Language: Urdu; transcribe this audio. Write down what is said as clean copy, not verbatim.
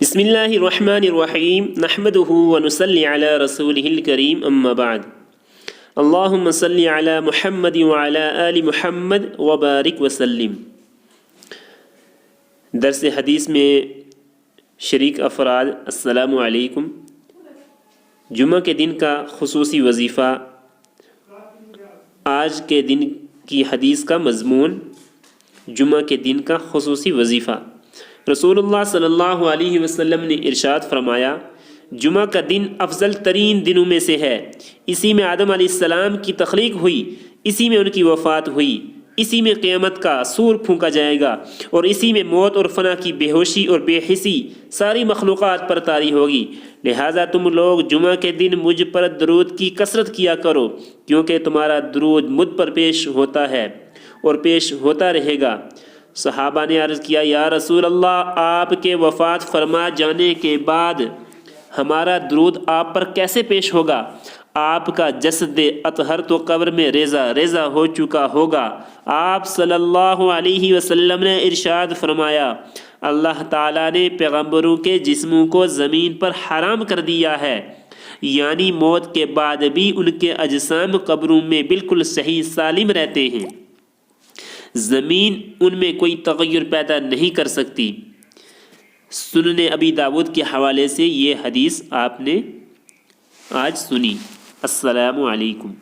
بسم اللہ الرحمن الرحیم نحمده ونصلی علی رسولہ الکریم اما بعد اللہم صلی علی محمد وعلی آل محمد وبارک وسلم۔ درس حدیث میں شریک افراد السلام علیکم۔ جمعہ کے دن کا خصوصی وظیفہ، آج کے دن کی حدیث کا مضمون، جمعہ کے دن کا خصوصی وظیفہ۔ رسول اللہ صلی اللہ علیہ وسلم نے ارشاد فرمایا، جمعہ کا دن افضل ترین دنوں میں سے ہے۔ اسی میں آدم علیہ السلام کی تخلیق ہوئی، اسی میں ان کی وفات ہوئی، اسی میں قیامت کا سور پھونکا جائے گا، اور اسی میں موت اور فنا کی بے ہوشی اور بے حسی ساری مخلوقات پر طاری ہوگی۔ لہٰذا تم لوگ جمعہ کے دن مجھ پر درود کی کثرت کیا کرو، کیونکہ تمہارا درود مجھ پر پیش ہوتا ہے اور پیش ہوتا رہے گا۔ صحابہ نے عرض کیا، یا رسول اللہ، آپ کے وفات فرما جانے کے بعد ہمارا درود آپ پر کیسے پیش ہوگا؟ آپ کا جسد اطہر تو قبر میں ریزہ ریزہ ہو چکا ہوگا۔ آپ صلی اللہ علیہ وسلم نے ارشاد فرمایا، اللہ تعالیٰ نے پیغمبروں کے جسموں کو زمین پر حرام کر دیا ہے، یعنی موت کے بعد بھی ان کے اجسام قبروں میں بالکل صحیح سالم رہتے ہیں، زمین ان میں کوئی تغیر پیدا نہیں کر سکتی۔ سنن ابی داود کے حوالے سے یہ حدیث آپ نے آج سنی۔ السلام علیکم۔